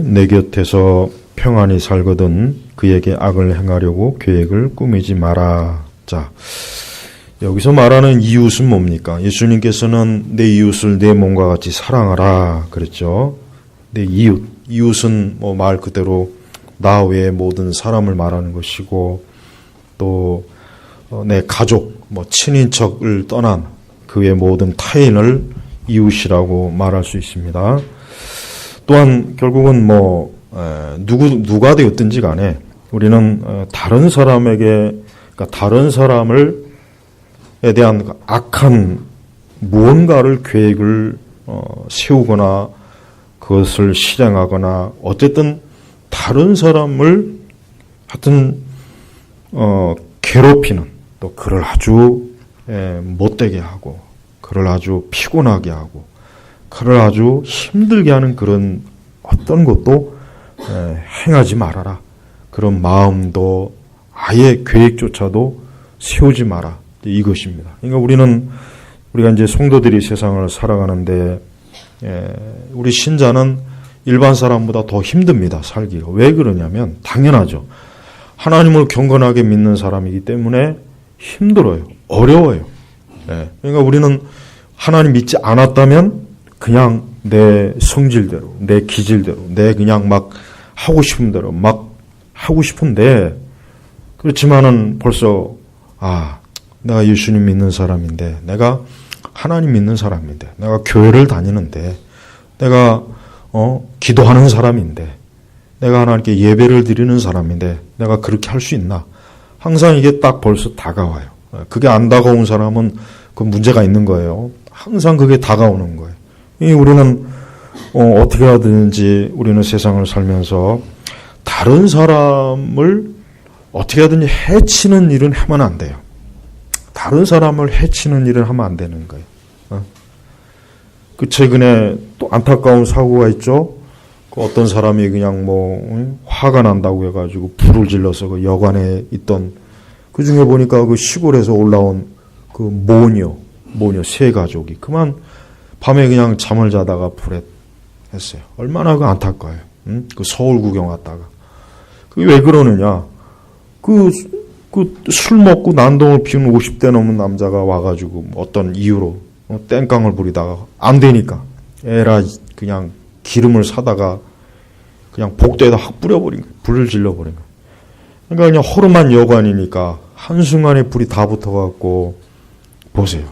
내 곁에서 평안히 살거든 그에게 악을 행하려고 계획을 꾸미지 마라. 자, 여기서 말하는 이웃은 뭡니까? 예수님께서는 내 이웃을 내 몸과 같이 사랑하라 그랬죠. 내 이웃은 뭐 말 그대로 나 외의 모든 사람을 말하는 것이고, 또 내 가족, 뭐 친인척을 떠난 그 외의 모든 타인을 이웃이라고 말할 수 있습니다. 또한 결국은 뭐 누가 되었든지 간에 우리는 다른 사람에게, 그러니까 다른 사람을 에 대한 악한 무언가를 계획을 세우거나 그것을 실행하거나 어쨌든 다른 사람을 하여튼 괴롭히는, 또 그를 아주 못되게 하고 그를 아주 피곤하게 하고 그를 아주 힘들게 하는 그런 어떤 것도 행하지 말아라. 그런 마음도 아예 계획조차도 세우지 마라. 이것입니다. 그러니까 우리가 이제 성도들이 세상을 살아가는데, 우리 신자는 일반 사람보다 더 힘듭니다. 살기가. 왜 그러냐면 당연하죠. 하나님을 경건하게 믿는 사람이기 때문에 힘들어요. 어려워요. 그러니까 우리는 하나님 믿지 않았다면 그냥 내 성질대로, 내 기질대로, 내 그냥 막 하고 싶은 대로 막 하고 싶은데, 그렇지만은 벌써 내가 예수님 믿는 사람인데, 내가 하나님 믿는 사람인데, 내가 교회를 다니는데, 내가 기도하는 사람인데, 내가 하나님께 예배를 드리는 사람인데 내가 그렇게 할 수 있나? 항상 이게 딱 벌써 다가와요. 그게 안 다가온 사람은 그 문제가 있는 거예요. 항상 그게 다가오는 거예요. 우리는 어떻게 하든지 우리는 세상을 살면서 다른 사람을 어떻게 하든지 해치는 일은 하면 안 돼요. 다른 사람을 해치는 일을 하면 안 되는 거예요. 그 최근에 또 안타까운 사고가 있죠. 그 어떤 사람이 그냥 화가 난다고 해가지고 불을 질러서 그 여관에 있던, 그 중에 보니까 그 시골에서 올라온 그 모녀 세 가족이 그만 밤에 그냥 잠을 자다가 불에 했어요. 얼마나 그 안타까워요. 그 서울 구경 왔다가. 그게 왜 그러느냐? 그 술 먹고 난동을 피우는 50대 넘은 남자가 와가지고 어떤 이유로 땡깡을 부리다가 안 되니까 에라 그냥 기름을 사다가 그냥 복도에다 확 뿌려버린 거예요. 불을 질러버린 거예요. 그러니까 그냥 허름한 여관이니까 한순간에 불이 다 붙어갖고, 보세요.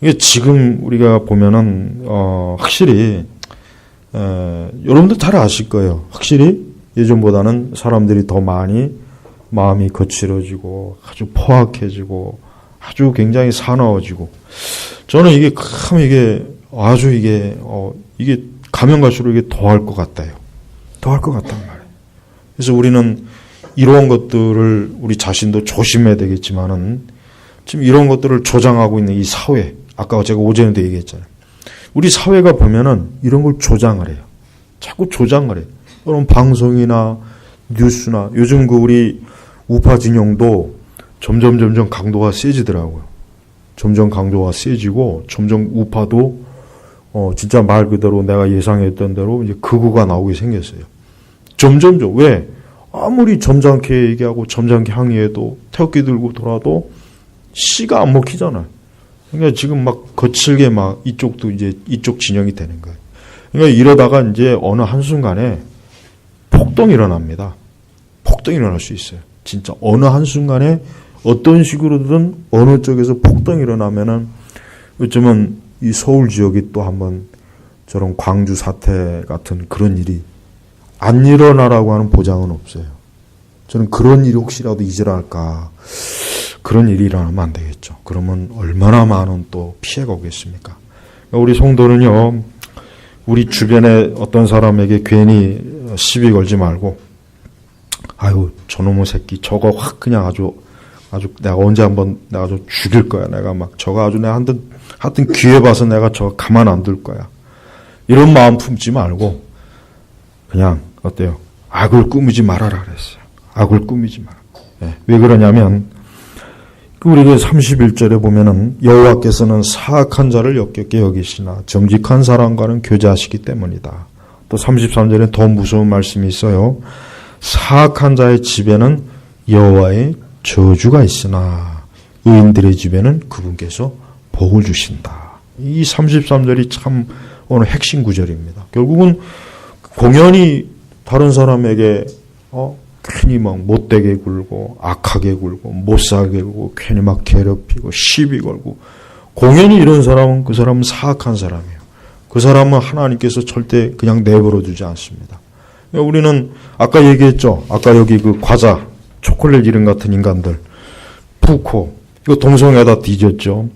이게 지금 우리가 보면은 확실히 여러분들 잘 아실 거예요. 확실히 예전보다는 사람들이 더 많이 마음이 거칠어지고 아주 포악해지고 아주 굉장히 사나워지고, 저는 이게 참 이게 가면 갈수록 이게 더할 것 같아요. 더할 것 같단 말이에요. 그래서 우리는 이런 것들을 우리 자신도 조심해야 되겠지만은, 지금 이런 것들을 조장하고 있는 이 사회, 아까 제가 오전에도 얘기했잖아요. 우리 사회가 보면은 이런 걸 조장을 해요. 자꾸 조장을 해요. 여러분 방송이나 뉴스나 요즘 그 우리 우파 진영도 점점 강도가 세지더라고요. 점점 강도가 세지고 점점 우파도 진짜 말 그대로 내가 예상했던 대로 이제 극우가 나오게 생겼어요. 점점. 왜? 아무리 점잖게 얘기하고 점잖게 항의해도 태극기 들고 돌아도 씨가 안 먹히잖아요. 그러니까 지금 막 거칠게 막 이쪽도 이제 이쪽 진영이 되는 거예요. 그러니까 이러다가 이제 어느 한순간에 폭동이 일어납니다. 폭동이 일어날 수 있어요. 진짜 어느 한순간에 어떤 식으로든 어느 쪽에서 폭동이 일어나면은 어쩌면 이 서울 지역이 또 한번 저런 광주 사태 같은 그런 일이 안 일어나라고 하는 보장은 없어요. 저는 그런 일이 혹시라도 일어날까, 그런 일이 일어나면 안 되겠죠. 그러면 얼마나 많은 또 피해가 오겠습니까? 우리 성도는요, 우리 주변에 어떤 사람에게 괜히 시비 걸지 말고, 아유 저놈의 새끼 저거 확 그냥 아주 내가 언제 한번 내가 좀 죽일 거야. 내가 막 저거 아주 내가 하여튼 기회 봐서 내가 저거 가만 안 둘 거야. 이런 마음 품지 말고 그냥 어때요? 악을 꾸미지 말아라 그랬어요. 악을 꾸미지 마라. 왜 그러냐면 우리가 31절에 보면은 여호와께서는 사악한 자를 역겹게 여기시나 정직한 사람과는 교제하시기 때문이다. 또 33절에 더 무서운 말씀이 있어요. 사악한 자의 집에는 여호와의 저주가 있으나 의인들의 집에는 그분께서 복을 주신다. 이 33절이 참 오늘 핵심 구절입니다. 결국은 공연히 다른 사람에게 괜히 막 못되게 굴고 악하게 굴고 못사게 굴고 괜히 막 괴롭히고 시비 걸고 공연히 이런 사람은 그 사람은 사악한 사람이에요. 그 사람은 하나님께서 절대 그냥 내버려 두지 않습니다. 우리는 아까 얘기했죠. 아까 여기 그 과자 초콜릿 이름 같은 인간들 푸코 이거 동성애다 뒤졌죠.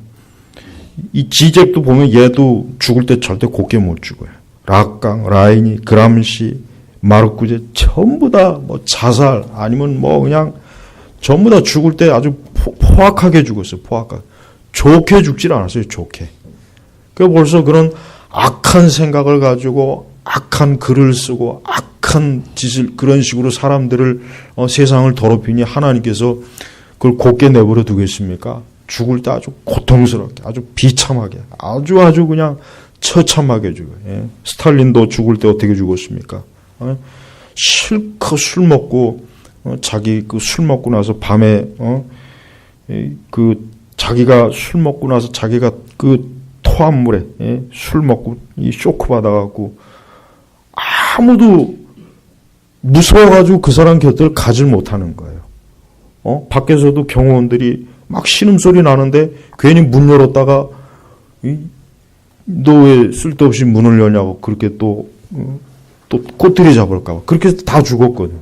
이 지젝도 보면 얘도 죽을 때 절대 곱게 못 죽어요. 락강, 라이니, 그람시, 마르쿠제 전부 다 뭐 자살 아니면 뭐 그냥 전부 다 죽을 때 아주 포악하게 죽었어요. 포악하게. 좋게 죽질 않았어요. 좋게. 그러니까 벌써 그런 악한 생각을 가지고 악한 글을 쓰고 악한 짓을 그런 식으로 사람들을 세상을 더럽히니 하나님께서 그걸 곱게 내버려 두겠습니까? 죽을 때 아주 고통스럽게 아주 비참하게 아주 그냥 처참하게 죽어요. 예. 스탈린도 죽을 때 어떻게 죽었습니까? 실컷 술 먹고 자기 그 술 먹고 나서 밤에 그 자기가 술 먹고 나서 자기가 그 토한물에 술 먹고 이 쇼크 받아갖고 아무도 무서워가지고 그 사람 곁을 가질 못하는 거예요. 밖에서도 경호원들이 막 신음소리 나는데 괜히 문 열었다가 너 왜 쓸데없이 문을 여냐고 그렇게 또 꼬투리 잡을까 봐 그렇게 해서 다 죽었거든.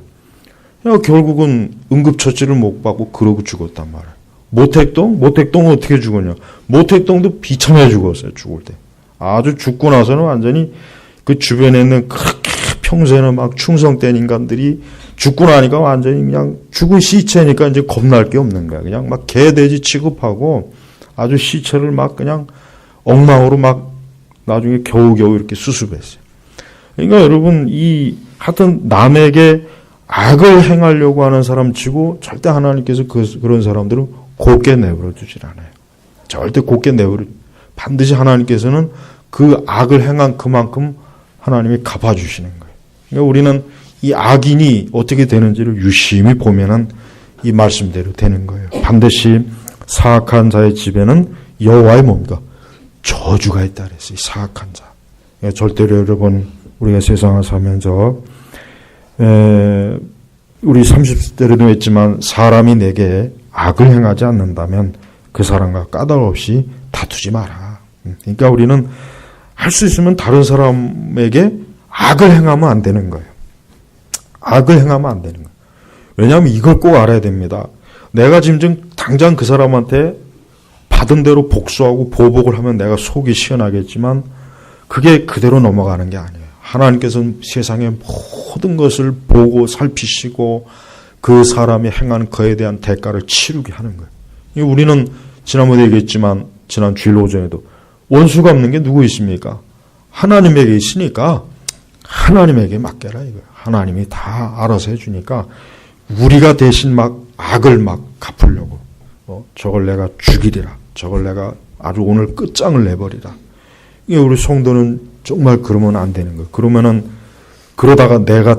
결국은 응급처치를 못 받고 그러고 죽었단 말이에요. 모택동은 어떻게 죽었냐? 모택동도 비참해 죽었어요. 죽을 때. 아주 죽고 나서는 완전히 그 주변에 있는 그렇게 평소에는 막 충성된 인간들이 죽고 나니까 완전히 그냥 죽은 시체니까 이제 겁날 게 없는 거야. 그냥 막 개돼지 취급하고 아주 시체를 막 그냥 엉망으로 막 나중에 겨우겨우 이렇게 수습했어요. 그러니까 여러분 하여튼 남에게 악을 행하려고 하는 사람 치고 절대 하나님께서 그런 사람들은 곱게 내버려 두질 않아요. 절대 곱게 반드시 하나님께서는 그 악을 행한 그만큼 하나님이 갚아주시는 거예요. 그러니까 우리는 이 악인이 어떻게 되는지를 유심히 보면은 이 말씀대로 되는 거예요. 반드시 사악한 자의 집에는 여호와의 뭡니까? 저주가 있다 그랬어요. 사악한 자. 그러니까 절대로 여러분 우리가 세상을 살면서 우리 30대에도 했지만 사람이 내게 악을 행하지 않는다면 그 사람과 까닭 없이 다투지 마라. 그러니까 우리는 할 수 있으면 다른 사람에게 악을 행하면 안 되는 거예요. 악을 행하면 안 되는 거예요. 왜냐하면 이걸 꼭 알아야 됩니다. 내가 지금 당장 그 사람한테 받은 대로 복수하고 보복을 하면 내가 속이 시원하겠지만 그게 그대로 넘어가는 게 아니에요. 하나님께서는 세상의 모든 것을 보고 살피시고 그 사람이 행한 그에 대한 대가를 치르게 하는 거예요. 우리는 지난번에 얘기했지만 지난 주일 오전에도 원수가 없는 게 누구 있습니까? 하나님에게 있으니까 하나님에게 맡겨라 이거예요. 하나님이 다 알아서 해주니까 우리가 대신 막 악을 막 갚으려고 저걸 내가 죽이리라. 저걸 내가 아주 오늘 끝장을 내버리라. 이게 우리 성도는 정말 그러면 안 되는 거예요. 그러다가 내가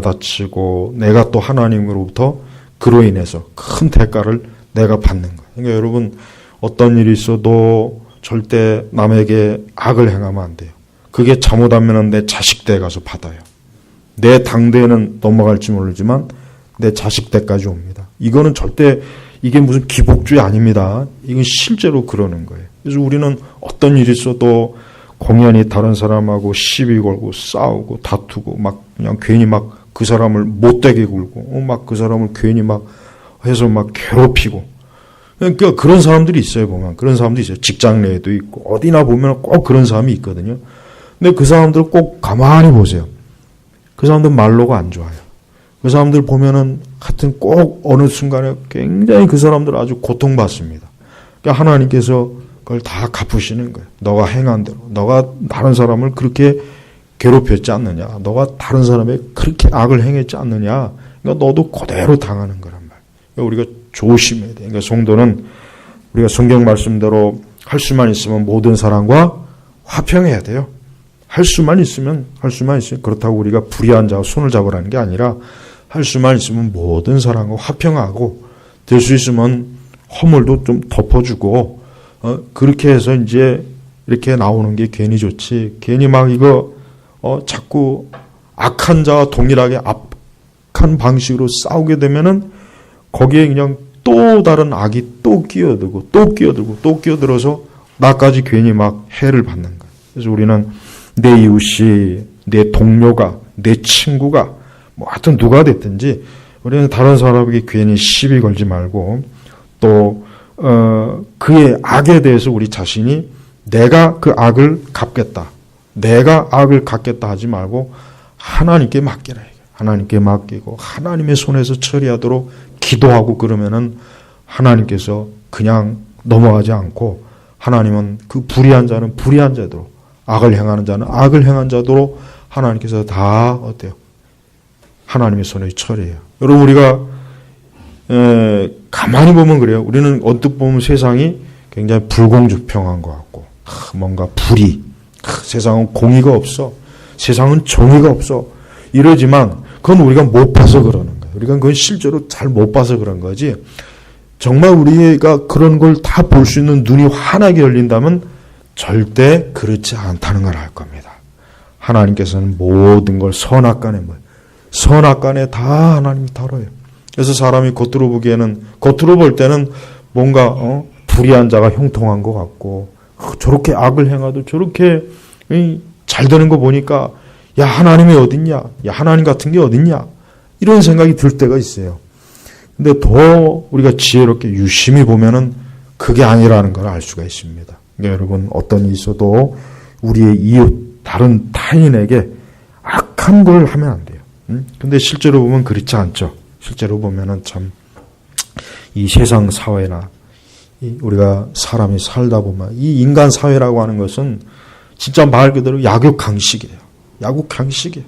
다치고 내가 또 하나님으로부터 그로 인해서 큰 대가를 내가 받는 거예요. 그러니까 여러분 어떤 일이 있어도 절대 남에게 악을 행하면 안 돼요. 그게 잘못하면 내 자식 댁 가서 받아요. 내 당대에는 넘어갈지 모르지만 내 자식 댁까지 옵니다. 이거는 절대 이게 무슨 기복주의 아닙니다. 이건 실제로 그러는 거예요. 그래서 우리는 어떤 일이 있어도 공연히 다른 사람하고 시비 걸고 싸우고 다투고 막 그냥 괜히 막 그 사람을 못되게 굴고 막 그 사람을 괜히 막 해서 막 괴롭히고 그러니까 그런 사람들이 있어요. 보면 그런 사람들이 있어요. 직장 내에도 있고 어디나 보면 꼭 그런 사람이 있거든요. 근데 그 사람들 꼭 가만히 보세요. 그 사람들 말로가 안 좋아요. 그 사람들 보면은 하여튼 꼭 어느 순간에 굉장히 그 사람들 아주 고통받습니다. 그러니까 하나님께서 그걸 다 갚으시는 거예요. 너가 행한 대로. 너가 다른 사람을 그렇게 괴롭혔지 않느냐. 너가 다른 사람에게 그렇게 악을 행했지 않느냐. 그러니까 너도 그대로 당하는 거란 말이에요. 그러니까 우리가 조심해야 돼요. 그러니까 성도는 우리가 성경 말씀대로 할 수만 있으면 모든 사람과 화평해야 돼요. 할 수만 있으면 그렇다고 우리가 불의한 자와 손을 잡으라는 게 아니라 할 수만 있으면 모든 사람과 화평하고 될 수 있으면 허물도 좀 덮어주고 그렇게 해서 이제 이렇게 나오는 게 괜히 좋지. 괜히 막 이거 자꾸 악한 자와 동일하게 악한 방식으로 싸우게 되면은 거기에 그냥 또 다른 악이 또 끼어들어서 나까지 괜히 막 해를 받는 거예요. 그래서 우리는 내 이웃이, 내 동료가, 내 친구가, 뭐 하여튼 누가 됐든지 우리는 다른 사람에게 괜히 시비 걸지 말고 또 그의 악에 대해서 우리 자신이 내가 그 악을 갚겠다. 내가 악을 갚겠다 하지 말고 하나님께 맡기라. 하나님께 맡기고 하나님의 손에서 처리하도록 기도하고 그러면은 하나님께서 그냥 넘어가지 않고 하나님은 그 불의한 자는 불의한 자대로 악을 행하는 자는 악을 행한 자대로 하나님께서 다 어때요? 하나님의 손에 처리해요. 여러분 우리가 가만히 보면 그래요. 우리는 언뜻 보면 세상이 굉장히 불공평한 것 같고 뭔가 불의, 세상은 공의가 없어, 세상은 정의가 없어 이러지만 그건 우리가 못 봐서 그러는 거예요. 우리가 그건 실제로 잘 못 봐서 그런 거지. 정말 우리가 그런 걸 다 볼 수 있는 눈이 환하게 열린다면 절대 그렇지 않다는 걸 알 겁니다. 하나님께서는 모든 걸 선악간에 선악간에 다 하나님이 다뤄요. 그래서 사람이 겉으로 볼 때는 뭔가 불의한 자가 형통한 것 같고 저렇게 악을 행하도 저렇게 잘 되는 거 보니까 야 하나님이 어딨냐, 야 하나님 같은 게 어딨냐 이런 생각이 들 때가 있어요. 근데 더 우리가 지혜롭게 유심히 보면은 그게 아니라는 걸 알 수가 있습니다. 그러니까 여러분 어떤 일이 있어도 우리의 이웃 다른 타인에게 악한 걸 하면 안 돼요. 근데 실제로 보면 그렇지 않죠. 실제로 보면은 참 이 세상 사회나 우리가 사람이 살다 보면 이 인간 사회라고 하는 것은 진짜 말 그대로 약육강식이에요. 약육강식이에요.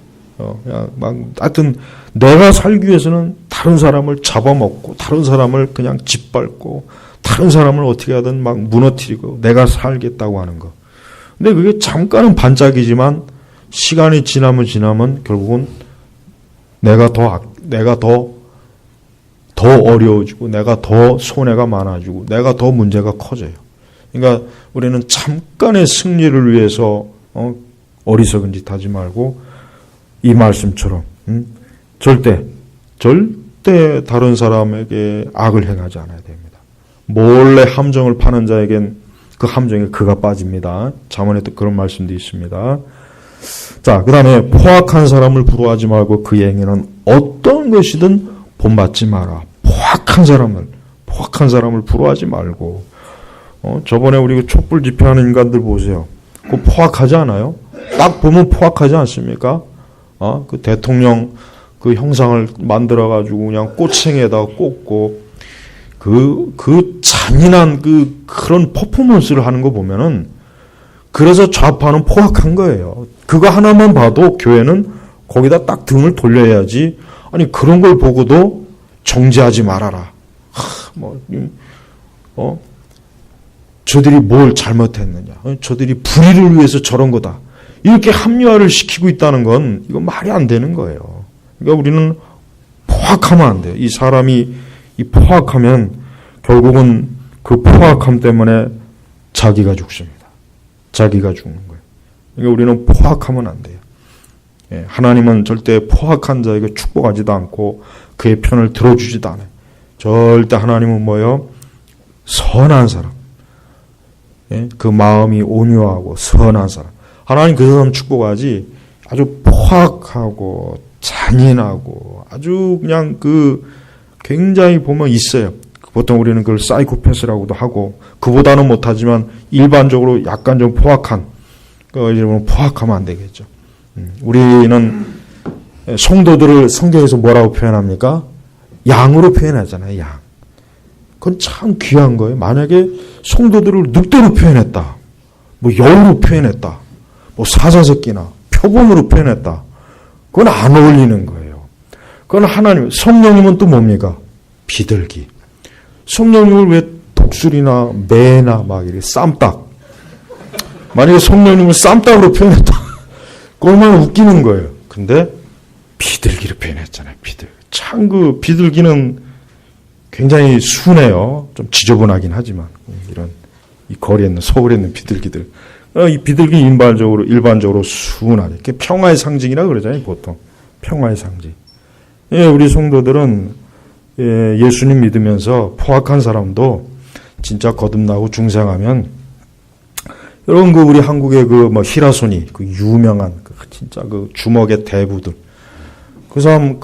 하여튼 내가 살기 위해서는 다른 사람을 잡아먹고 다른 사람을 그냥 짓밟고 다른 사람을 어떻게 하든 막 무너뜨리고 내가 살겠다고 하는 거. 근데 그게 잠깐은 반짝이지만 시간이 지나면 결국은 내가 더 어려워지고 내가 더 손해가 많아지고 내가 더 문제가 커져요. 그러니까 우리는 잠깐의 승리를 위해서 어리석은 짓 하지 말고 이 말씀처럼 절대 다른 사람에게 악을 행하지 않아야 됩니다. 몰래 함정을 파는 자에겐 그 함정에 그가 빠집니다. 잠언에도 그런 말씀도 있습니다. 자, 그 다음에 포악한 사람을 부러워하지 말고 그의 행위는 어떤 것이든 본받지 마라. 포악한 사람을 부러워하지 말고 저번에 우리 그 촛불 집회하는 인간들 보세요. 그거 포악하지 않아요? 딱 보면 포악하지 않습니까? 그 대통령 그 형상을 만들어가지고 그냥 꽃챙에다가 꽂고 그 잔인한 그런 퍼포먼스를 하는 거 보면은 그래서 좌파는 포악한 거예요. 그거 하나만 봐도 교회는 거기다 딱 등을 돌려야지. 아니 그런 걸 보고도 정죄하지 말아라. 저들이 뭘 잘못했느냐. 저들이 불의를 위해서 저런 거다. 이렇게 합리화를 시키고 있다는 건 이건 말이 안 되는 거예요. 그러니까 우리는 포악하면 안 돼요. 이 사람이 포악하면 결국은 그 포악함 때문에 자기가 죽습니다. 자기가 죽는 거예요. 그러니까 우리는 포악하면 안 돼요. 하나님은 절대 포악한 자에게 축복하지도 않고 그의 편을 들어주지도 않아요. 절대 하나님은 뭐예요? 선한 사람. 그 마음이 온유하고 선한 사람. 하나님 그 사람 축복하지 아주 포악하고 잔인하고 아주 그냥 굉장히 보면 있어요. 보통 우리는 그걸 사이코패스라고도 하고 그보다는 못하지만 일반적으로 약간 좀 포악한 이러면 포악하면 안 되겠죠. 우리는 성도들을 성경에서 뭐라고 표현합니까? 양으로 표현하잖아요. 양. 그건 참 귀한 거예요. 만약에 성도들을 늑대로 표현했다. 여우로 표현했다. 사자새끼나 표범으로 표현했다. 그건 안 어울리는 거예요. 그건 하나님, 성령님은 또 뭡니까? 비둘기. 성령님을 왜 독수리나 매나 이렇게 쌈딱. 만약에 성령님을 쌈딱으로 표현했다. 얼마나 웃기는 거예요. 근데 비둘기를 표현했잖아요. 참 그 비둘기는 굉장히 순해요. 좀 지저분하긴 하지만 이런 이 거리에 있는 서울에 있는 비둘기들. 이 비둘기 일반적으로 순하죠. 그게 평화의 상징이라 그러잖아요. 보통 평화의 상징. 예, 우리 성도들은 예수님 믿으면서 포악한 사람도 진짜 거듭나고 중생하면 여러분 그 우리 한국의 그 뭐 히라소니 그 유명한 진짜 그 주먹의 대부들 그 사람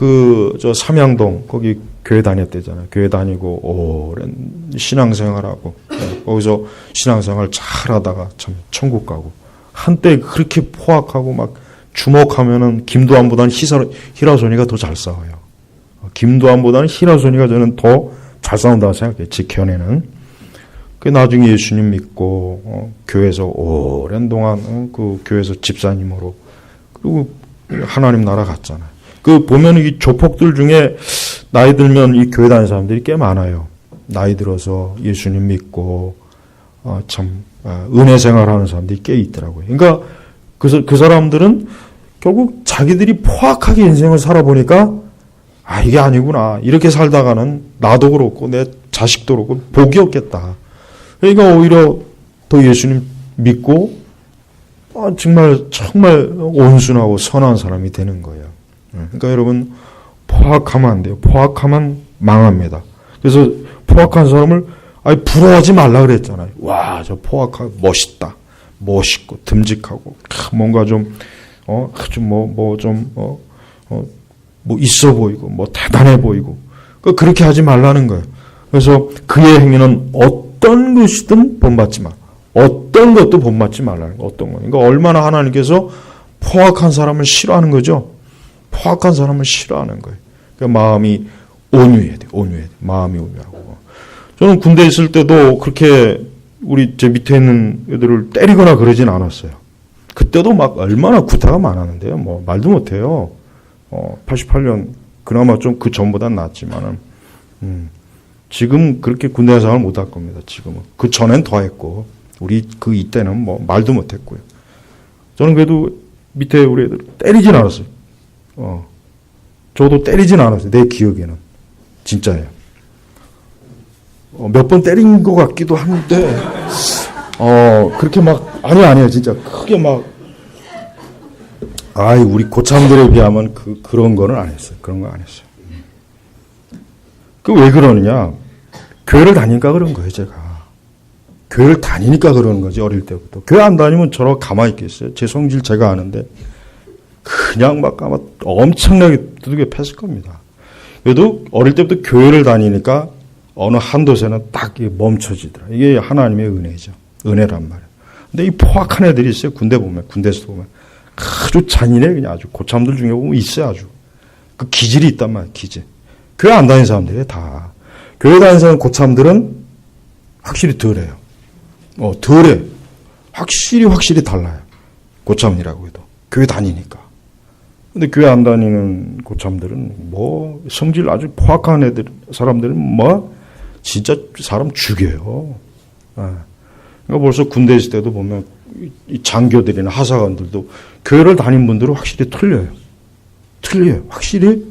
저 삼양동 거기 교회 다녔대잖아요. 교회 다니고 오랜 신앙생활하고 거기서 신앙생활 잘하다가 참 천국 가고 한때 그렇게 포악하고 막 주먹하면은 김도환보다는 히라소니가 더 잘 싸워요. 김도환보다는 히라소니가 저는 더 잘 싸운다고 생각해요. 제 견해는. 그 나중에 예수님 믿고 교회에서 오랜 동안 그 교회에서 집사님으로 그리고 하나님 나라 갔잖아요. 그 보면 이 조폭들 중에 나이 들면 이 교회 다니는 사람들이 꽤 많아요. 나이 들어서 예수님 믿고 참 은혜 생활하는 사람들이 꽤 있더라고요. 그러니까 그 사람들은 결국 자기들이 포악하게 인생을 살아보니까 이게 아니구나. 이렇게 살다가는 나도 그렇고 내 자식도 그렇고 복이 없겠다. 그러니까 오히려 더 예수님 믿고 정말 온순하고 선한 사람이 되는 거예요. 그러니까 여러분 포악하면 안 돼요. 포악하면 망합니다. 그래서 포악한 사람을 부러워하지 말라 그랬잖아요. 와, 저 포악하고 멋있다. 멋있고 듬직하고 뭔가 좀 있어 보이고 뭐 대단해 보이고 그렇게 하지 말라는 거예요. 그래서 그의 행위는 어떤 것이든 본받지 마. 어떤 것도 본받지 말라는 거예요. 어떤 거. 그러니까 얼마나 하나님께서 포악한 사람을 싫어하는 거죠. 포악한 사람을 싫어하는 거예요. 그러니까 마음이 온유해야 돼. 마음이 온유하고. 저는 군대에 있을 때도 그렇게 우리 제 밑에 있는 애들을 때리거나 그러진 않았어요. 그때도 막 얼마나 구타가 많았는데요. 뭐 말도 못해요. 88년 그나마 좀 그 전보단 낫지만은 지금 그렇게 군대 생활을 못할 겁니다. 지금은 그 전엔 더 했고 우리 그 이때는 뭐 말도 못했고요. 저는 그래도 밑에 우리 애들 때리진 않았어요. 저도 때리진 않았어요. 내 기억에는 진짜예요. 몇 번 때린 것 같기도 한데 그렇게 막 아니에요. 진짜 크게 막 우리 고참들에 비하면 그런 거는 안 했어요. 그런 거 안 했어요. 왜 그러느냐? 교회를 다니니까 그런 거예요, 제가. 교회를 다니니까 그러는 거지, 어릴 때부터. 교회 안 다니면 저러 가만히 있겠어요? 제 성질 제가 아는데. 그냥 막 아마 엄청나게 두들겨 팼을 겁니다. 그래도 어릴 때부터 교회를 다니니까 어느 한도 세는 딱 멈춰지더라. 이게 하나님의 은혜죠. 은혜란 말이에요. 근데 이 포악한 애들이 있어요. 군대에서 보면. 아주 잔인해, 그냥 아주. 고참들 중에 보면 있어요, 아주. 그 기질이 있단 말이에요, 기질. 교회 안 다니는 사람들이에요, 다. 교회 다니는 사람 고참들은 확실히 덜해요. 덜해. 확실히 달라요. 고참이라고 해도. 교회 다니니까. 근데 교회 안 다니는 고참들은 뭐 성질 아주 포악한 사람들은 뭐 진짜 사람 죽여요. 그러니까 벌써 군대 있을 때도 보면 이 장교들이나 하사관들도 교회를 다닌 분들은 확실히 틀려요. 확실히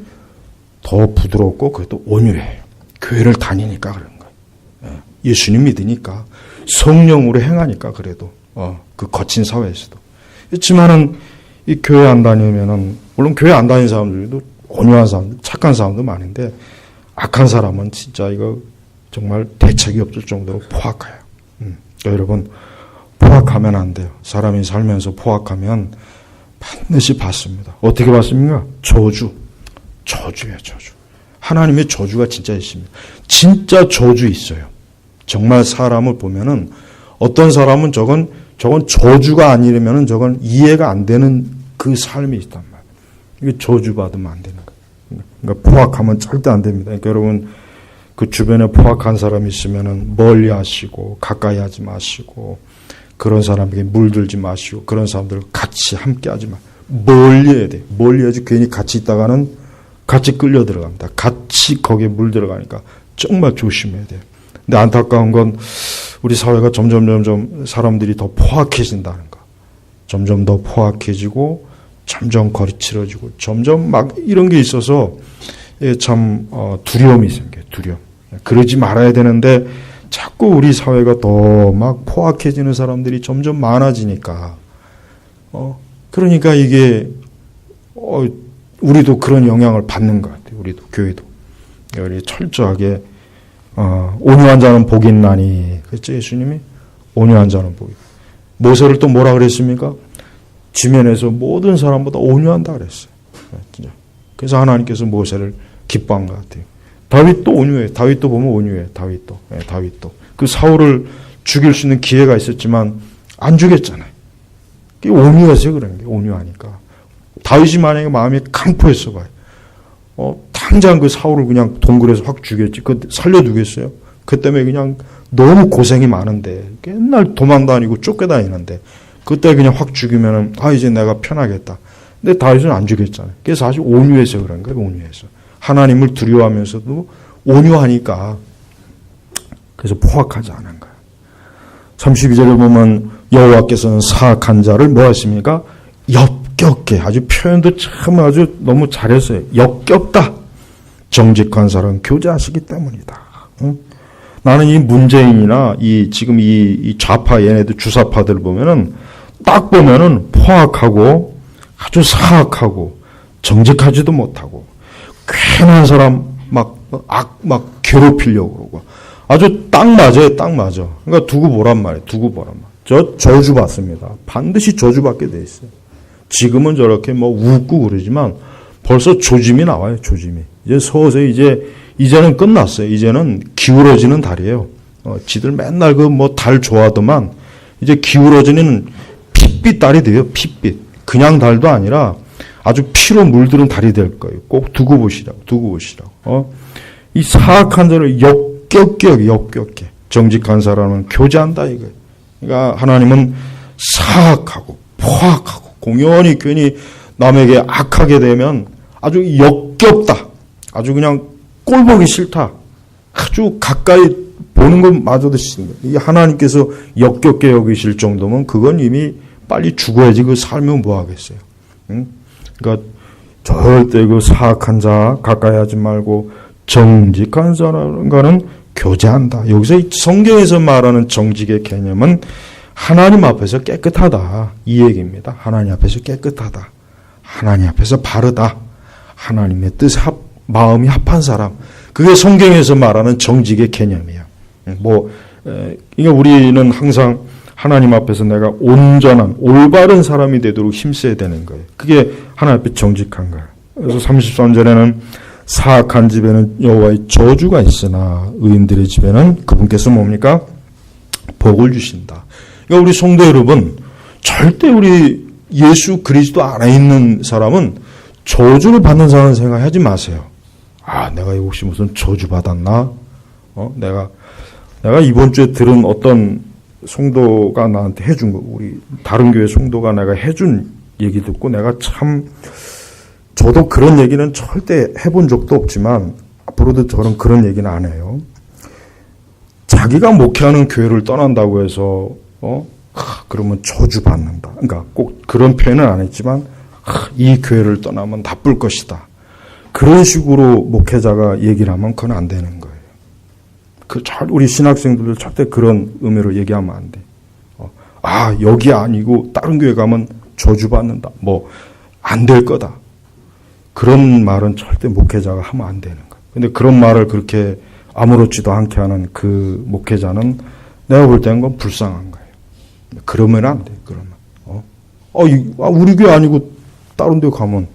더 부드럽고 그래도 온유해요. 교회를 다니니까 그런 거예요. 예수님 믿으니까 성령으로 행하니까 그래도 그 거친 사회에서도. 그렇지만은 이 교회 안 다니면은 물론 교회 안 다니는 사람들도 온유한 사람들, 착한 사람도 많은데 악한 사람은 진짜 이거 정말 대책이 없을 정도로 포악해요. 그러니까 여러분 포악하면 안 돼요. 사람이 살면서 포악하면 반드시 받습니다. 어떻게 받습니까? 저주예요, 저주. 하나님의 저주가 진짜 있습니다. 진짜 저주 있어요. 정말 사람을 보면은 어떤 사람은 저건 저주가 아니라면은 저건 이해가 안 되는 그 삶이 있단 말이에요. 이게 저주받으면 안 되는 거예요. 그러니까 포악하면 절대 안 됩니다. 그러니까 여러분 그 주변에 포악한 사람이 있으면은 멀리 하시고 가까이 하지 마시고 그런 사람에게 물들지 마시고 그런 사람들과 같이 함께 하지 마. 멀리 해야 돼. 멀리 해야지 괜히 같이 있다가는 같이 끌려 들어갑니다. 같이 거기에 물 들어가니까 정말 조심해야 돼요. 근데 안타까운 건 우리 사회가 점점 사람들이 더 포악해진다는 거. 점점 더 포악해지고 점점 거칠어지고 점점 막 이런 게 있어서 참 두려움이 생겨요. 두려움. 그러지 말아야 되는데 자꾸 우리 사회가 더 막 포악해지는 사람들이 점점 많아지니까 그러니까 이게 우리도 그런 영향을 받는 것 같아요. 우리도 교회도 우리 철저하게 온유한 자는 복이 있나니 그랬죠 예수님이. 온유한 자는 복이. 모세를 또 뭐라 그랬습니까? 지면에서 모든 사람보다 온유한다 그랬어요. 그래서 하나님께서 모세를 기뻐한 것 같아요. 다윗도 온유해. 다윗도 보면 온유해. 다윗도. 다윗도. 그 사울을 죽일 수 있는 기회가 있었지만 안 죽였잖아요. 그게 온유해서 그런 게 온유하니까. 다윗이 만약에 마음이 강포했어 봐요. 당장 그 사울을 그냥 동굴에서 확 죽였지. 그 살려두겠어요? 그 때문에 그냥 너무 고생이 많은데 맨날 도망다니고 쫓겨다니는데 그때 그냥 확 죽이면은 이제 내가 편하겠다. 근데 다윗은 안 죽였잖아요. 그게 사실 온유해서 그런 거예요. 온유해서. 하나님을 두려워하면서도 온유하니까 그래서 포악하지 않은 거예요. 32절에 보면 여호와께서는 사악한 자를 뭐 하십니까? 역겹게. 아주 표현도 참 아주 너무 잘했어요. 역겹다. 정직한 사람은 교제하시기 때문이다. 응? 나는 이 문재인이나 지금 이 좌파 얘네들 주사파들 보면은 딱 보면은 포악하고 아주 사악하고 정직하지도 못하고 괜한 사람 막 괴롭히려고 그러고 아주 딱 맞아요. 딱 맞아. 그러니까 두고 보란 말이에요. 두고 보란 말. 저 저주 받습니다. 반드시 저주받게 돼 있어요. 지금은 저렇게 뭐 웃고 그러지만 벌써 조짐이 나와요. 조짐이. 이제 서서히 이제는 끝났어요. 이제는 기울어지는 달이에요. 지들 맨날 그 뭐 달 좋아하더만 이제 기울어지는 핏빛 달이 돼요. 핏빛. 그냥 달도 아니라 아주 피로 물들은 달이 될 거예요. 꼭 두고 보시라고. 두고 보시라고. 이 사악한 자를 역겹게 정직한 사람은 교제한다 이거예요. 그러니까 하나님은 사악하고 포악하고 공연히 괜히 남에게 악하게 되면 아주 역겹다. 아주 그냥 꼴보기 싫다. 아주 가까이 보는 것마저도 싫은 거예요. 하나님께서 역겹게 여기실 정도면 그건 이미 빨리 죽어야지 그 살면 뭐 하겠어요. 응? 그러니까 절대 그 사악한 자 가까이 하지 말고 정직한 사람과는 교제한다. 여기서 성경에서 말하는 정직의 개념은 하나님 앞에서 깨끗하다. 이 얘기입니다. 하나님 앞에서 깨끗하다. 하나님 앞에서 바르다. 하나님의 뜻에 마음이 합한 사람. 그게 성경에서 말하는 정직의 개념이에요. 이게 우리는 항상 하나님 앞에서 내가 온전한 올바른 사람이 되도록 힘써야 되는 거예요. 그게 하나님 앞에 정직한 거예요. 그래서 33절에는 사악한 집에는 여호와의 저주가 있으나 의인들의 집에는 그분께서 뭡니까? 복을 주신다. 그러니까 우리 성도 여러분, 절대 우리 예수 그리스도 안에 있는 사람은 저주를 받는 사람은 생각하지 마세요. 내가 혹시 무슨 저주 받았나? 내가 이번 주에 들은 어떤 성도가 나한테 해준 거, 우리 다른 교회 성도가 내가 해준 얘기 듣고 내가 참, 저도 그런 얘기는 절대 해본 적도 없지만 앞으로도 저는 그런 얘기는 안 해요. 자기가 목회하는 교회를 떠난다고 해서 그러면 저주받는다. 그러니까 꼭 그런 표현은 안 했지만 이 교회를 떠나면 나쁠 것이다. 그런 식으로 목회자가 얘기를 하면 그건 안 되는 거예요. 우리 신학생들도 절대 그런 의미로 얘기하면 안 돼. 여기 아니고 다른 교회 가면 저주받는다. 안 될 거다. 그런 말은 절대 목회자가 하면 안 되는 거예요. 근데 그런 말을 그렇게 아무렇지도 않게 하는 그 목회자는 내가 볼 때는 그건 불쌍한 거예요. 그러면 안 돼. 그러면. 우리 교회 아니고 다른 데 가면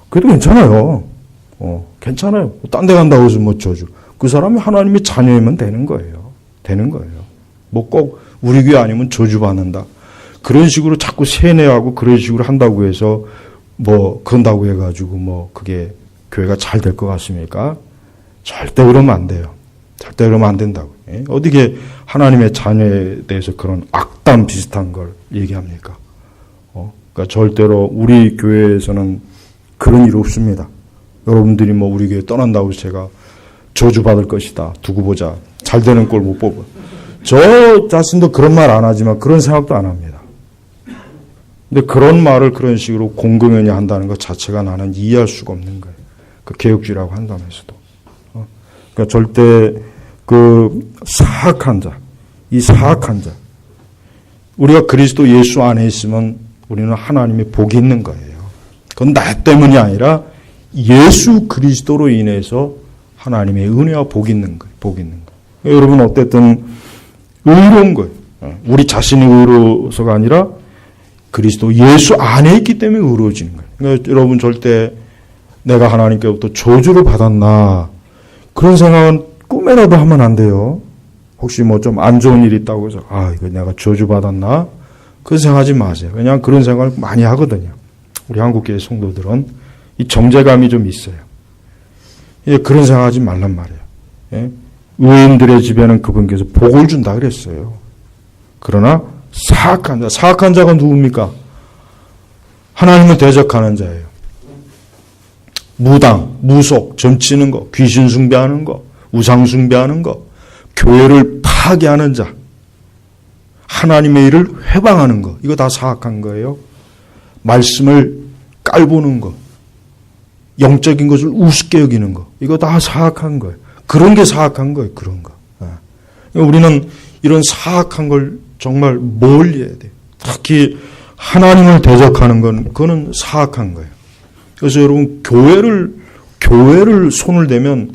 그래도 괜찮아요. 괜찮아요. 딴 데 간다고 해서 저주. 그 사람이 하나님의 자녀이면 되는 거예요. 되는 거예요. 꼭 우리 교회 아니면 저주받는다. 그런 식으로 자꾸 세뇌하고 그런 식으로 한다고 해서 그런다고 해가지고 그게 교회가 잘 될 것 같습니까? 절대 그러면 안 돼요. 절대 그러면 안 된다고. 어떻게 하나님의 자녀에 대해서 그런 악담 비슷한 걸 얘기합니까? 그러니까 절대로 우리 교회에서는 그런 일 없습니다. 여러분들이 우리 교회 떠난다고 해서 제가 저주받을 것이다. 두고 보자. 잘 되는 꼴 못 보고. 저 자신도 그런 말 안 하지만 그런 생각도 안 합니다. 근데 그런 말을 그런 식으로 공공연히 한다는 것 자체가 나는 이해할 수가 없는 거예요. 그 개혁주의라고 한다면서도. 그러니까 절대 그 사악한 자, 이 사악한 자, 우리가 그리스도 예수 안에 있으면 우리는 하나님의 복이 있는 거예요. 그건 나 때문이 아니라 예수 그리스도로 인해서 하나님의 은혜와 복이 있는 거예요. 복이 있는 거예요. 여러분 어쨌든 의로운 거예요. 우리 자신이 의로워서가 아니라 그리스도 예수 안에 있기 때문에 의로워지는 거예요. 그러니까 여러분 절대 내가 하나님께로부터 저주를 받았나 그런 생각은 꿈에라도 하면 안 돼요. 혹시 뭐 좀 안 좋은 일이 있다고 해서 이거 내가 저주 받았나 그런 생각하지 마세요. 왜냐하면 그런 생각을 많이 하거든요. 우리 한국교회 성도들은 이 정죄감이 좀 있어요. 예, 그런 생각하지 말란 말이에요. 예? 의인들의 집에는 그분께서 복을 준다 그랬어요. 그러나 사악한 자가 누굽니까? 하나님을 대적하는 자예요. 무당, 무속, 점치는 거, 귀신 숭배하는 거, 우상 숭배하는 거, 교회를 파괴하는 자, 하나님의 일을 회방하는 거, 이거 다 사악한 거예요. 말씀을 깔보는 거, 영적인 것을 우습게 여기는 거, 이거 다 사악한 거예요. 그런 게 사악한 거예요. 그런 거. 우리는 이런 사악한 걸 정말 멀리 해야 돼요. 특히 하나님을 대적하는 건 그거는 사악한 거예요. 그래서 여러분 교회를 손을 대면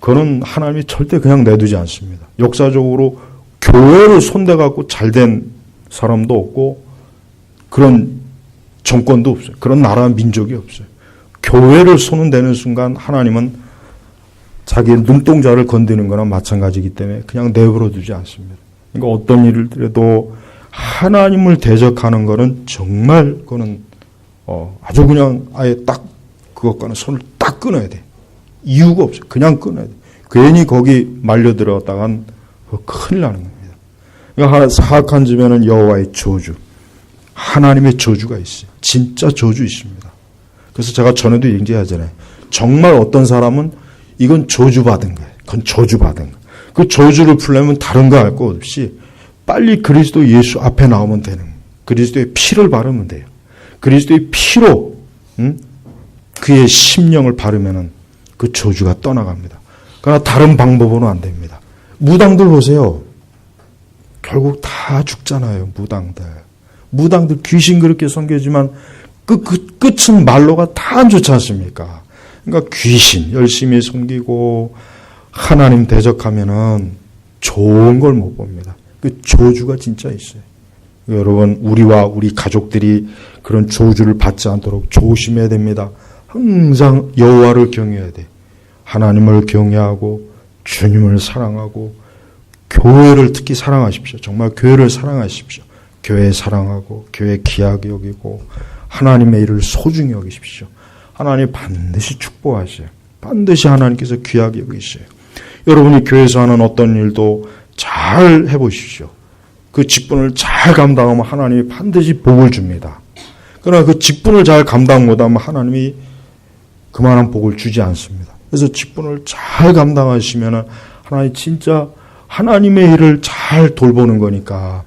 그거는 하나님이 절대 그냥 내두지 않습니다. 역사적으로 교회를 손대갖고 잘된 사람도 없고 그런 정권도 없어요. 그런 나라 민족이 없어요. 교회를 손을 대는 순간 하나님은 자기의 눈동자를 건드는 거나 마찬가지이기 때문에 그냥 내버려 두지 않습니다. 그러니까 어떤 일이라도 하나님을 대적하는 거는 정말 그거는 아주 그냥 아예 딱 그것과는 손을 딱 끊어야 돼. 이유가 없어요. 그냥 끊어야 돼. 괜히 거기 말려 들어갔다간 큰일 나는 겁니다. 그러니까 사악한 집에는 여호와의 저주, 하나님의 저주가 있어요. 진짜 저주 있습니다. 그래서 제가 전에도 얘기하잖아요. 정말 어떤 사람은 이건 저주받은 거예요. 그건 저주받은 거. 그 저주를 풀려면 다른 거 할 거 없이 빨리 그리스도 예수 앞에 나오면 되는 거예요. 그리스도의 피를 바르면 돼요. 그리스도의 피로 그의 심령을 바르면은 그 저주가 떠나갑니다. 그러나 다른 방법으로는 안 됩니다. 무당들 보세요. 결국 다 죽잖아요. 무당들 귀신 그렇게 섬기지만 끝은 말로가 다 안 좋지 않습니까? 그러니까 귀신 열심히 섬기고 하나님 대적하면은 좋은 걸 못 봅니다. 그 저주가 진짜 있어요. 여러분 우리와 우리 가족들이 그런 저주를 받지 않도록 조심해야 됩니다. 항상 여호와를 경외해야 돼. 하나님을 경외하고 주님을 사랑하고 교회를 특히 사랑하십시오. 정말 교회를 사랑하십시오. 교회 사랑하고 교회 귀하게 여기고 하나님의 일을 소중히 여기십시오. 하나님 반드시 축복하셔요. 반드시 하나님께서 귀하게 여기셔요. 여러분이 교회에서 하는 어떤 일도 잘 해보십시오. 그 직분을 잘 감당하면 하나님이 반드시 복을 줍니다. 그러나 그 직분을 잘 감당 못하면 하나님이 그만한 복을 주지 않습니다. 그래서 직분을 잘 감당하시면 하나님 진짜 하나님의 일을 잘 돌보는 거니까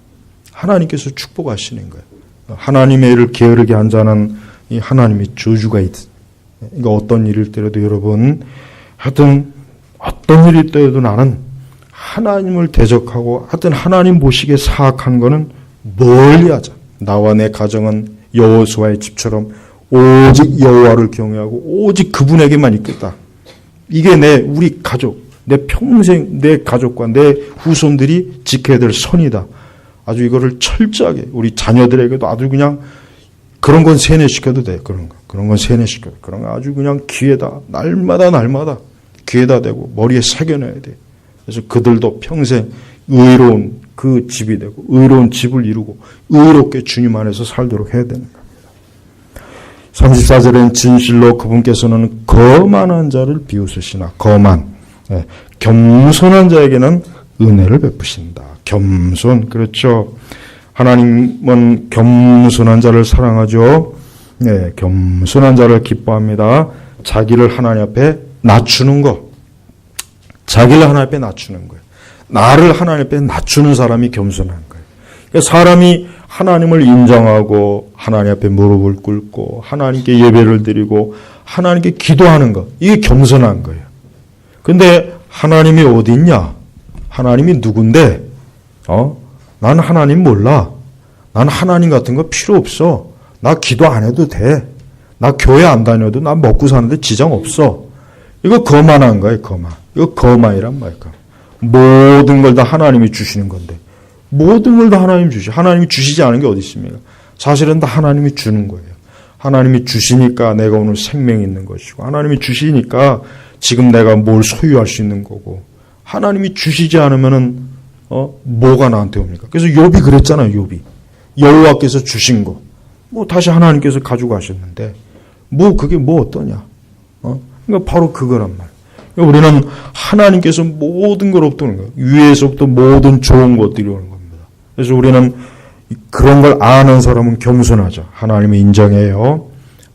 하나님께서 축복하시는 거예요. 하나님의 일을 게으르게 한 자는 이 하나님의 저주가 있어요. 그러니까 어떤 일일 때라도 여러분 하여튼 어떤 일일 때라도 나는 하나님을 대적하고 하여튼 하나님 보시기에 사악한 거는 멀리하자. 나와 내 가정은 여호수아의 집처럼 오직 여호와를 경외하고 오직 그분에게만 있겠다. 이게 우리 가족, 내 평생 내 가족과 내 후손들이 지켜야 될 선이다. 아주 이거를 철저하게 우리 자녀들에게도 아주 그냥 그런 건 세뇌시켜도 돼. 그런 건 세뇌시켜도. 그런 거 아주 그냥 귀에다 날마다 귀에다 대고 머리에 새겨놔야 돼. 그래서 그들도 평생 의로운 그 집이 되고 의로운 집을 이루고 의롭게 주님 안에서 살도록 해야 되는 겁니다. 34절엔 진실로 그분께서는 거만한 자를 비웃으시나 겸손한 자에게는 은혜를 베푸신다. 겸손 그렇죠. 하나님은 겸손한 자를 사랑하죠. 네, 겸손한 자를 기뻐합니다. 자기를 하나님 앞에 낮추는 거. 자기를 하나님 앞에 낮추는 거예요. 나를 하나님 앞에 낮추는 사람이 겸손한 거예요. 그러니까 사람이 하나님을 인정하고 하나님 앞에 무릎을 꿇고 하나님께 예배를 드리고 하나님께 기도하는 것, 이게 겸손한 거예요. 근데 하나님이 어디 있냐? 하나님이 누군데? 난 하나님 몰라. 난 하나님 같은 거 필요 없어. 나 기도 안 해도 돼. 나 교회 안 다녀도 나 먹고 사는데 지장 없어. 이거 거만한 거예요, 거만. 이거 거만이란 말이야. 모든 걸 다 하나님이 주시는 건데. 모든 걸 다 하나님이 주시. 하나님이 주시지 않은 게 어디 있습니까? 사실은 다 하나님이 주는 거예요. 하나님이 주시니까 내가 오늘 생명이 있는 것이고, 하나님이 주시니까 지금 내가 뭘 소유할 수 있는 거고, 하나님이 주시지 않으면은 뭐가 나한테 옵니까? 그래서 욥이 그랬잖아요. 욥이 여호와께서 주신 거, 뭐 다시 하나님께서 가지고 가셨는데, 뭐 그게 뭐 어떠냐? 그러니까 바로 그거란 말이에요. 우리는 하나님께서 모든 걸 얻도는 거예요. 위에서부터 모든 좋은 것들이 오는 겁니다. 그래서 우리는 그런 걸 아는 사람은 겸손하죠. 하나님을 인정해요.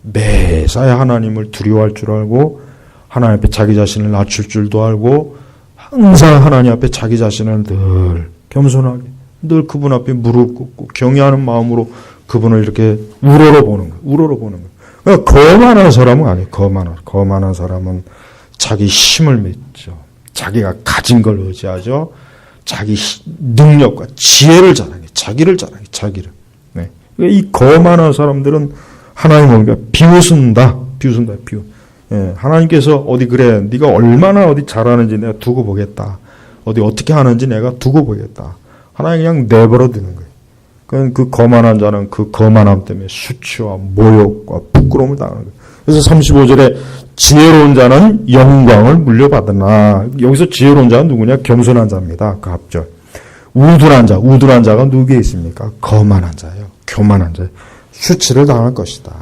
매사에 하나님을 두려워할 줄 알고, 하나님 앞에 자기 자신을 낮출 줄도 알고, 항상 하나님 앞에 자기 자신을 늘 겸손하게, 늘 그분 앞에 무릎 꿇고 경외하는 마음으로 그분을 이렇게 우러러 보는 거예요. 우러러 보는 거예요. 그러니까 거만한 사람은 아니에요. 거만한 사람은 자기 힘을 믿죠. 자기가 가진 걸 의지하죠. 자기 능력과 지혜를 자랑해. 자기를 자랑해. 자기를. 네. 이 거만한 사람들은 하나님을 비웃는다. 비웃는다. 예, 하나님께서 어디 그래. 네가 얼마나 어디 잘하는지 내가 두고 보겠다. 어디 어떻게 하는지 내가 두고 보겠다. 하나님 그냥 내버려 두는 거예요. 그 거만한 자는 그 거만함 때문에 수치와 모욕과 부끄러움을 당하는 거예요. 그래서 35절에 지혜로운 자는 영광을 물려받으나, 여기서 지혜로운 자는 누구냐? 겸손한 자입니다. 그 앞절. 우둔한 자가 누구에 있습니까? 거만한 자예요. 교만한 자예요. 수치를 당할 것이다.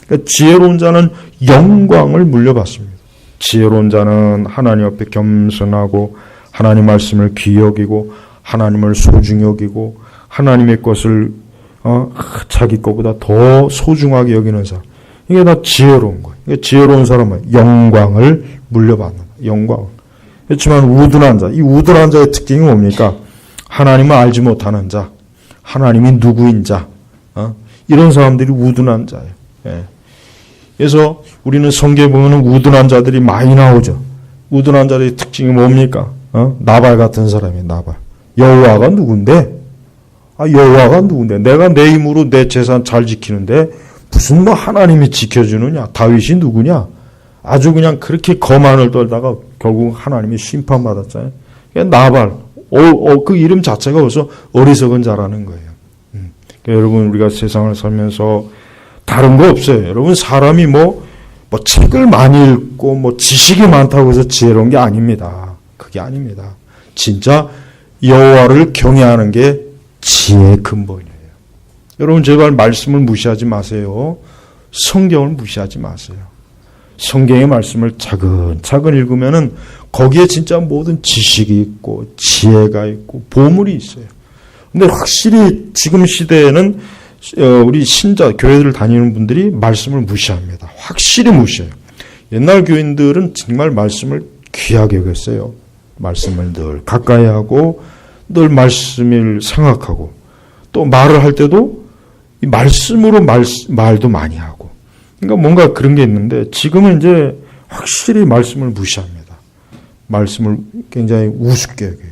그러니까 지혜로운 자는 영광을 물려받습니다. 지혜로운 자는 하나님 앞에 겸손하고 하나님 말씀을 귀히 여기고 하나님을 소중히 여기고 하나님의 것을 자기 것보다 더 소중하게 여기는 사람. 이게 다 지혜로운 거예요. 그러니까 지혜로운 사람은 영광을 물려받는 영광. 그렇지만 우둔한 자, 이 우둔한 자의 특징이 뭡니까? 하나님을 알지 못하는 자, 하나님이 누구인 자, 이런 사람들이 우둔한 자예요. 예. 그래서 우리는 성경에 보면 우둔한 자들이 많이 나오죠. 우둔한 자들의 특징이 뭡니까? 나발 같은 사람이에요. 나발. 여호와가 누군데? 여호와가 누군데? 내가 내 힘으로 내 재산 잘 지키는데 무슨 뭐 하나님이 지켜주느냐? 다윗이 누구냐? 아주 그냥 그렇게 거만을 떨다가 결국 하나님이 심판받았잖아요. 나발. 그 이름 자체가 벌써 어리석은 자라는 거예요. 그러니까 여러분, 우리가 세상을 살면서 다른 거 없어요. 여러분, 사람이 뭐 책을 많이 읽고 뭐 지식이 많다고 해서 지혜로운 게 아닙니다. 그게 아닙니다. 진짜 여호와를 경외하는 게 지혜의 근본이에요. 여러분, 제발 말씀을 무시하지 마세요. 성경을 무시하지 마세요. 성경의 말씀을 차근차근 읽으면은 거기에 진짜 모든 지식이 있고 지혜가 있고 보물이 있어요. 근데 확실히 지금 시대에는 우리 신자, 교회를 다니는 분들이 말씀을 무시합니다. 확실히 무시해요. 옛날 교인들은 정말 말씀을 귀하게 여겼어요. 말씀을 늘 가까이 하고 늘 말씀을 생각하고 또 말을 할 때도 이 말씀으로 말도 많이 하고, 그러니까 뭔가 그런 게 있는데 지금은 이제 확실히 말씀을 무시합니다. 말씀을 굉장히 우습게 여겨요.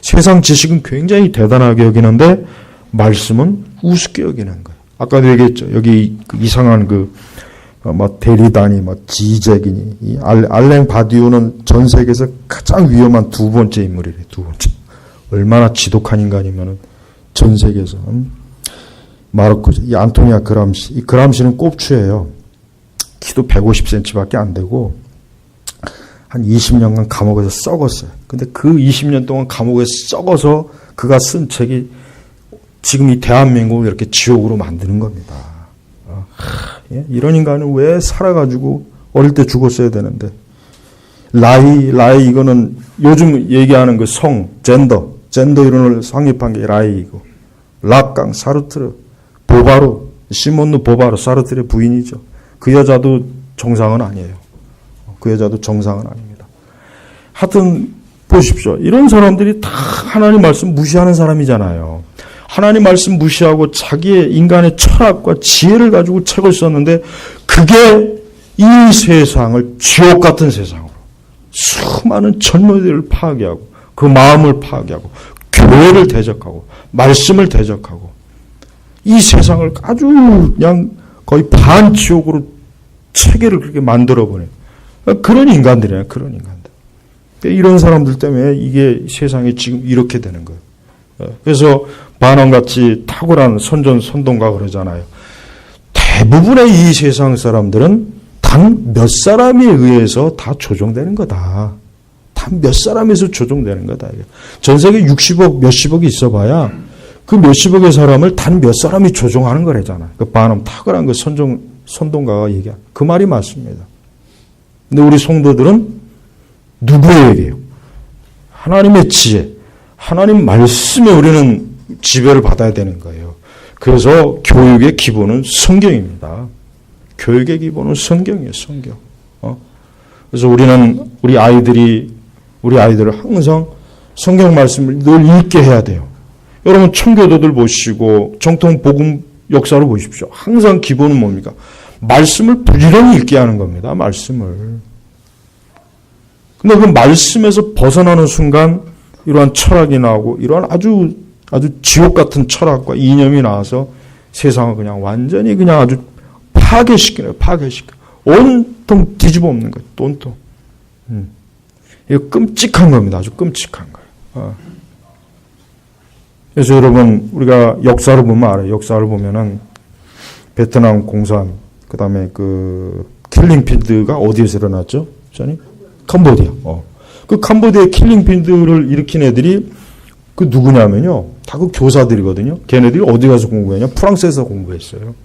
세상 지식은 굉장히 대단하게 여기는데 말씀은 우습게 여기는 거예요. 아까도 얘기했죠. 여기 이상한 데리다니, 지제기니, 이 알랭 바디우는 전 세계에서 가장 위험한 두 번째 인물이래. 두 번째. 얼마나 지독한 인간이면은 전 세계에서. 마르코스, 이 안토니아 그람시. 이 그람시는 꼽추예요. 키도 150cm밖에 안 되고 한 20년간 감옥에서 썩었어요. 근데 그 20년 동안 감옥에 썩어서 그가 쓴 책이 지금 이 대한민국을 이렇게 지옥으로 만드는 겁니다. 이런 인간은 왜 살아가지고 어릴 때 죽었어야 되는데. 라이 이거는 요즘 얘기하는 그 젠더 이론을 성립한 게 라이이고, 락강, 사르트르, 보바르, 시몬누 보바르, 사르트르의 부인이죠. 그 여자도 정상은 아니에요. 그 여자도 정상은 아닙니다. 하여튼 보십시오. 이런 사람들이 다 하나님 말씀 무시하는 사람이잖아요. 하나님 말씀 무시하고 자기의 인간의 철학과 지혜를 가지고 책을 썼는데 그게 이 세상을 지옥 같은 세상으로 수많은 젊은이들을 파괴하고 그 마음을 파괴하고 교회를 대적하고 말씀을 대적하고 이 세상을 아주 그냥 거의 반지옥으로 체계를 그렇게 만들어버려요. 그런 인간들이에요. 그런 인간들. 이런 사람들 때문에 이게 세상이 지금 이렇게 되는 거예요. 그래서 반원같이 탁월한 선동가 그러잖아요. 대부분의 이 세상 사람들은 단 몇 사람에 의해서 다 조종되는 거다. 단 몇 사람에서 조종되는 거다. 전 세계 60억, 몇십억이 있어봐야 그 몇십억의 사람을 단 몇 사람이 조종하는 거래잖아요. 그 반원 탁월한 그 선동가가 얘기한 그 말이 맞습니다. 근데 우리 성도들은 누구에게요? 하나님의 지혜, 하나님 말씀에 우리는 지배를 받아야 되는 거예요. 그래서 교육의 기본은 성경입니다. 교육의 기본은 성경이에요. 성경. 그래서 우리는 우리 아이들을 항상 성경 말씀을 늘 읽게 해야 돼요. 여러분 청교도들 보시고 정통 복음 역사로 보십시오. 항상 기본은 뭡니까? 말씀을 부지런히 읽게 하는 겁니다. 말씀을. 근데 그 말씀에서 벗어나는 순간 이러한 철학이 나오고 이러한 아주 지옥 같은 철학과 이념이 나와서 세상을 그냥 완전히 그냥 아주 파괴시키네요. 온통 뒤집어 엎는 거예요. 온통. 이거 끔찍한 겁니다. 아주 끔찍한 거예요. 그래서 여러분 우리가 역사를 보면 알아요. 역사를 보면은 베트남 공산 그다음에 그 킬링필드가 어디에서 일어났죠? 캄보디아. 그 캄보디아 킬링필드를 일으킨 애들이 그 누구냐면요. 다 그 교사들이거든요. 걔네들이 어디 가서 공부했냐? 프랑스에서 공부했어요.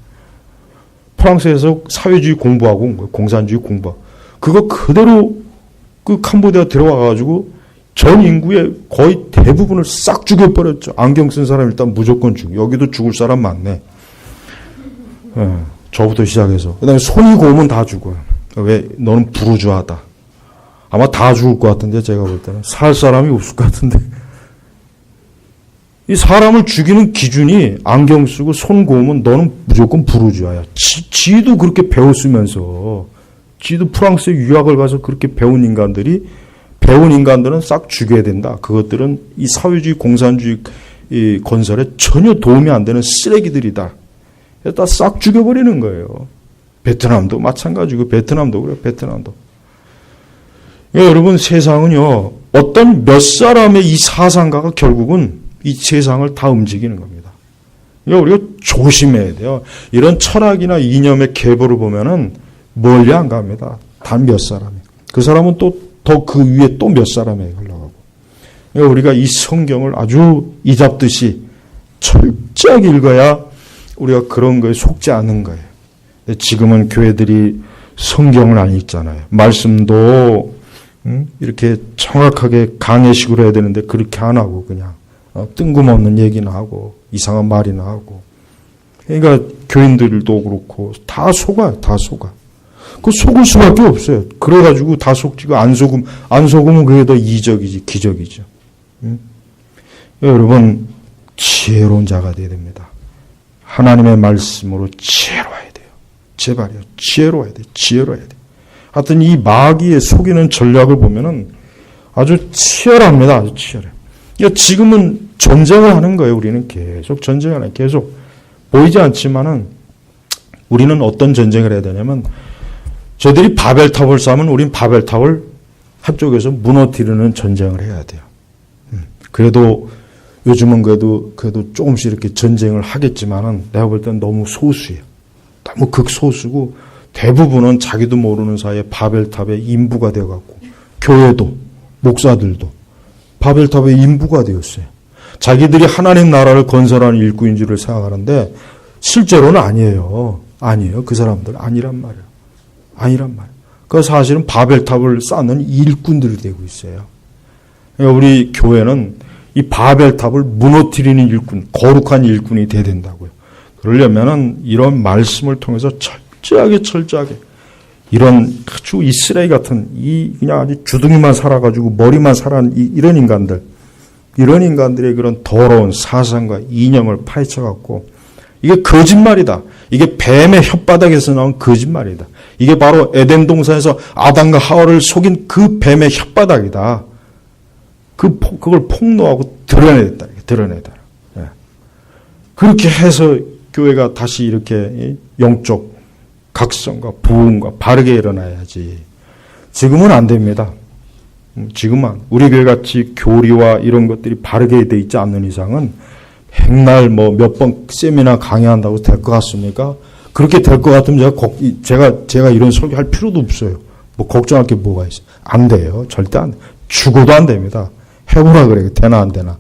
프랑스에서 사회주의 공부하고 온 거예요. 공산주의 공부하고. 그거 그대로 그 캄보디아 들어와가지고 전 인구의 거의 대부분을 싹 죽여버렸죠. 안경 쓴 사람 일단 무조건 죽여. 여기도 죽을 사람 많네. 저부터 시작해서. 그 다음에 손이 고우면 다 죽어요. 왜? 너는 부르주아다. 아마 다 죽을 것 같은데 제가 볼 때는. 살 사람이 없을 것 같은데. 이 사람을 죽이는 기준이 안경 쓰고 손 고우면 너는 무조건 부르주아야. 지도 그렇게 배웠으면서 지도 프랑스에 유학을 가서 그렇게 배운 인간들은 싹 죽여야 된다. 그것들은 이 사회주의 공산주의 이 건설에 전혀 도움이 안 되는 쓰레기들이다. 다 싹 죽여버리는 거예요. 베트남도 마찬가지고 베트남도 그래요. 베트남도. 여러분 세상은요. 어떤 몇 사람의 이 사상가가 결국은 이 세상을 다 움직이는 겁니다. 우리가 조심해야 돼요. 이런 철학이나 이념의 계보를 보면은 멀리 안 갑니다. 단 몇 사람이. 그 사람은 또 더 그 위에 또 몇 사람에 흘러가고. 우리가 이 성경을 아주 이잡듯이 철저하게 읽어야 우리가 그런 거에 속지 않는 거예요. 지금은 교회들이 성경을 안 읽잖아요. 말씀도 이렇게 정확하게 강해식으로 해야 되는데 그렇게 안 하고 그냥 뜬금없는 얘기나 하고 이상한 말이나 하고. 그러니까 교인들도 그렇고 다 속아요. 다 속아. 그 속을 수밖에 없어요. 그래가지고 다 속지고 안 속으면 그게 더 이적이지 기적이죠. 여러분 지혜로운 자가 되어야 됩니다. 하나님의 말씀으로 지혜로워야 돼요. 제발요. 지혜로워야 돼요. 지혜로워야 돼요. 하여튼 이 마귀의 속이는 전략을 보면은 아주 치열합니다. 아주 치열해요. 그러니까 지금은 전쟁을 하는 거예요. 우리는 계속 전쟁을 해요. 계속 보이지 않지만은 우리는 어떤 전쟁을 해야 되냐면 저들이 바벨탑을 쌓으면 우린 바벨탑을 한쪽에서 무너뜨리는 전쟁을 해야 돼요. 그래도 요즘은 그래도 조금씩 이렇게 전쟁을 하겠지만은 내가 볼 때는 너무 소수예요. 너무 극소수고 대부분은 자기도 모르는 사이에 바벨탑의 인부가 되어갖고 교회도 목사들도 바벨탑의 인부가 되었어요. 자기들이 하나님 나라를 건설하는 일꾼인 줄을 생각하는데 실제로는 아니에요. 아니에요. 그 사람들 아니란 말이에요. 아니란 말이에요. 그 사실은 바벨탑을 쌓는 일꾼들이 되고 있어요. 그러니까 우리 교회는 이 바벨탑을 무너뜨리는 일꾼, 거룩한 일꾼이 돼야 된다고요. 그러려면은 이런 말씀을 통해서 철저하게 이런 아주 이 쓰레기 같은 이 그냥 아주 주둥이만 살아가지고 머리만 살아는 이런 인간들 이런 인간들의 그런 더러운 사상과 이념을 파헤쳐갖고 이게 거짓말이다. 이게 뱀의 혓바닥에서 나온 거짓말이다. 이게 바로 에덴 동산에서 아담과 하와를 속인 그 뱀의 혓바닥이다. 그걸 폭로하고 드러내다. 드러내다. 예. 그렇게 해서 교회가 다시 이렇게 영적 각성과 부흥과 바르게 일어나야지. 지금은 안 됩니다. 지금은 우리 교회 같이 교리와 이런 것들이 바르게 돼 있지 않는 이상은 백날 몇 번 세미나 강의한다고 될 것 같습니까? 그렇게 될 것 같으면 제가 이런 설교할 필요도 없어요. 걱정할 게 뭐가 있어요? 안 돼요. 절대 안 돼. 죽어도 안 됩니다. 해보라 그래. 되나 안 되나?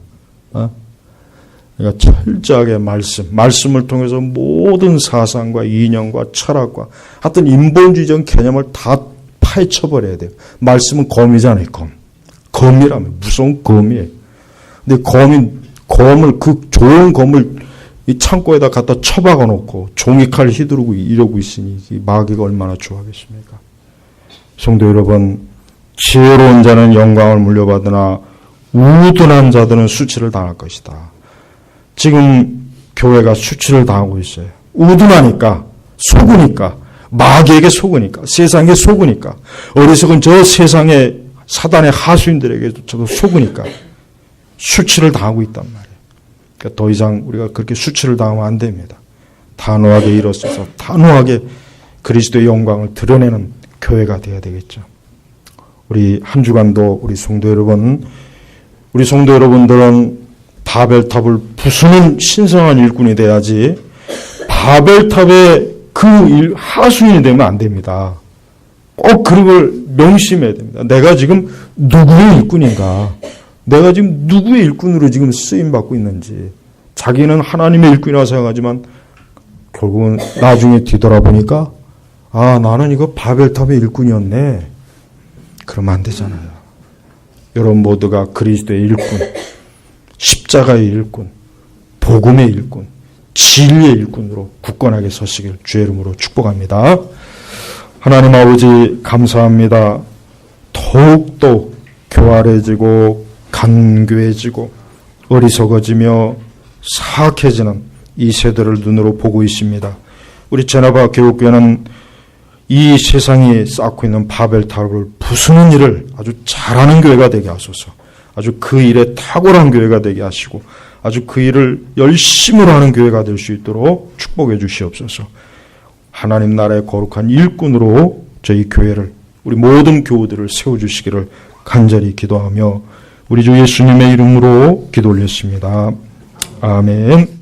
그러니까 철저하게 말씀을 통해서 모든 사상과 이념과 철학과 하여튼 인본주의적 개념을 다 파헤쳐버려야 돼요. 말씀은 검이잖아요. 검이라면 무서운 검이에요. 근데 검을 그 좋은 검을 이 창고에다 갖다 처박아 놓고 종이칼 휘두르고 이러고 있으니 이 마귀가 얼마나 좋아하겠습니까? 성도 여러분, 지혜로운 자는 영광을 물려받으나 우둔한 자들은 수치를 당할 것이다. 지금 교회가 수치를 당하고 있어요. 우둔하니까, 속으니까, 마귀에게 속으니까, 세상에 속으니까, 어리석은 저 세상의 사단의 하수인들에게도 속으니까 수치를 당하고 있단 말이에요. 그러니까 더 이상 우리가 그렇게 수치를 당하면 안 됩니다. 단호하게 일어서서 단호하게 그리스도의 영광을 드러내는 교회가 되어야 되겠죠. 우리 한 주간도 우리 성도 여러분들은 바벨탑을 부수는 신성한 일꾼이 돼야지 바벨탑의 그 하수인이 되면 안 됩니다. 꼭 그걸 명심해야 됩니다. 내가 지금 누구의 일꾼인가? 내가 지금 누구의 일꾼으로 지금 쓰임받고 있는지. 자기는 하나님의 일꾼이라고 생각하지만 결국은 나중에 뒤돌아보니까 나는 이거 바벨탑의 일꾼이었네. 그러면 안 되잖아요. 여러분 모두가 그리스도의 일꾼, 십자가의 일꾼, 복음의 일꾼, 진리의 일꾼으로 굳건하게 서시길 주의 이름으로 축복합니다. 하나님 아버지 감사합니다. 더욱더 교활해지고 간교해지고 어리석어지며 사악해지는 이 세대를 눈으로 보고 있습니다. 우리 제나바 교육교회는 이 세상이 쌓고 있는 바벨탑을 부수는 일을 아주 잘하는 교회가 되게 하소서. 아주 그 일에 탁월한 교회가 되게 하시고 아주 그 일을 열심으로 하는 교회가 될 수 있도록 축복해 주시옵소서. 하나님 나라의 거룩한 일꾼으로 저희 교회를, 우리 모든 교우들을 세워주시기를 간절히 기도하며 우리 주 예수님의 이름으로 기도 올렸습니다. 아멘.